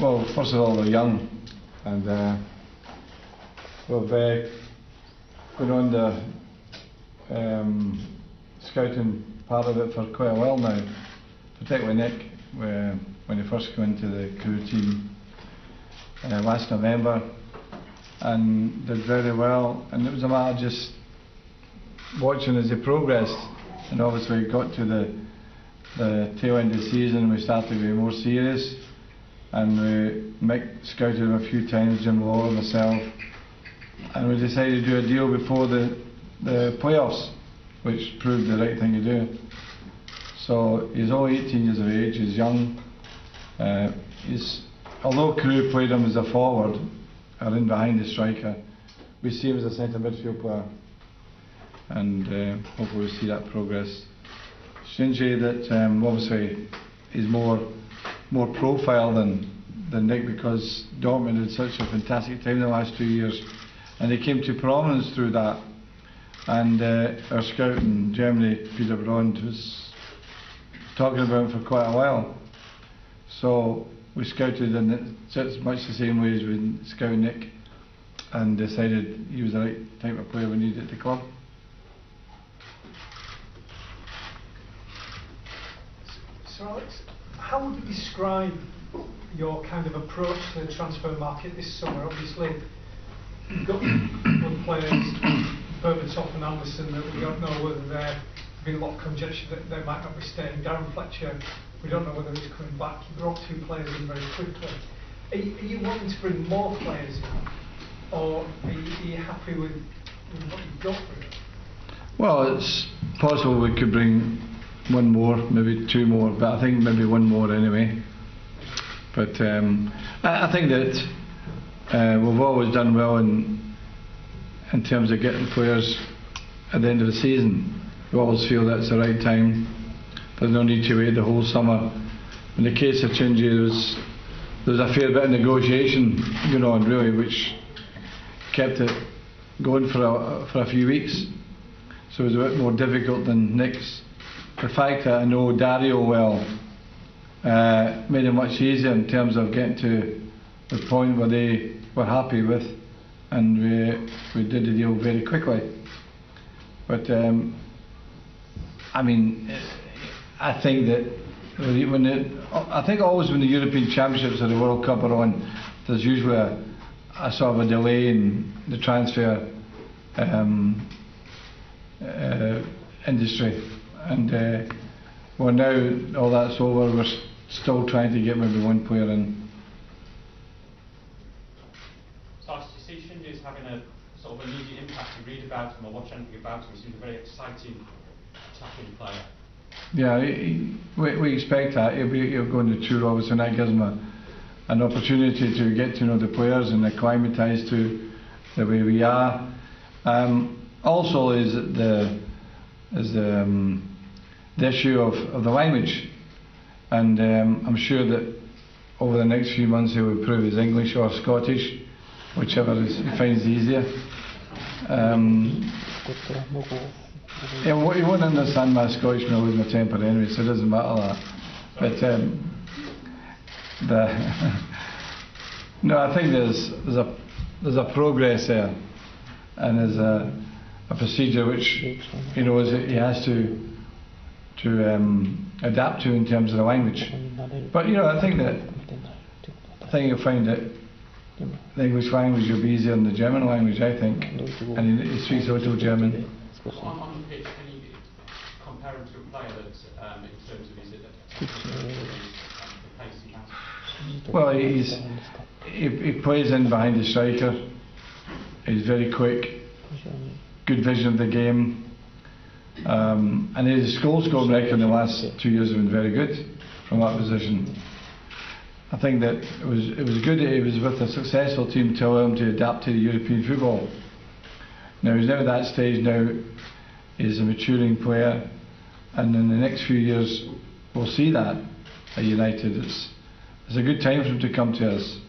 Well, first of all, they're young, and we've been on the scouting part of it for quite a while now, particularly Nick, when he first came into the Crewe team last November, and did very well, and it was a matter of just watching as he progressed, and obviously got to the tail end of the season. We started to be more serious, and Mick scouted him a few times, Jim Law, myself, and we decided to do a deal before the playoffs, which proved the right thing to do. So he's only 18 years of age, he's young. Although Crewe played him as a forward, or in behind the striker, we see him as a centre midfield player, and hopefully we'll see that progress. Shinji, that obviously is more profile than Nick, because Dortmund had such a fantastic time in the last 2 years, and he came to prominence through that. And our scout in Germany, Peter Brond, was talking about him for quite a while. So we scouted in just much the same way as we scouted Nick, and decided he was the right type of player we needed at the club. So Alex, how would you describe your kind of approach to the transfer market this summer? Obviously, you've got one players, Berbatov and Anderson, that we don't know whether there's been a lot of conjecture that they might not be staying. Darren Fletcher, we don't know whether he's coming back. You brought 2 players in very quickly. Are you wanting to bring more players in, or are you happy with what you've got for it? Well, it's possible we could bring one more, maybe 2 more, but I think maybe 1 more anyway. But I think that we've always done well in terms of getting players at the end of the season. We always feel that's the right time. There's no need to wait the whole summer. In the case of Shinji, there was a fair bit of negotiation going on, really, which kept it going for a few weeks. So it was a bit more difficult than Nick's. The fact that I know Dario well made it much easier in terms of getting to the point where they were happy with, and we did the deal very quickly. But I mean, I think that I think always when the European Championships or the World Cup are on, there's usually a sort of a delay in the transfer industry, and well, now all that's over, we're still trying to get maybe 1 player in. So do you see Shinji as having a sort of immediate impact? You read about him or watch anything about him, he seems a very exciting attacking player. Yeah, we expect that. He'll go on the tour, obviously, and that gives him an opportunity to get to know the players and acclimatise to the way we are. Also is the issue of the language, and I'm sure that over the next few months he will improve his English or Scottish, whichever he finds easier. He won't understand my Scottish when I lose my temper anyway, so it doesn't matter that. But no, I think there's a progress there, and there's a procedure which he knows that he has to adapt to in terms of the language. But I think you'll find that the English language will be easier than the German language, I think, and he speaks a little German. On the pitch, can you compare him to a player that, in terms of his the pace he has? Well, he plays in behind the striker. He's very quick, good vision of the game, and his goal scoring record in the last 2 years has been very good from that position. I think that it was good that he was with a successful team to allow him to adapt to the European football. Now he's now at that stage now. He's a maturing player, and in the next few years we'll see that at United. It's a good time for him to come to us.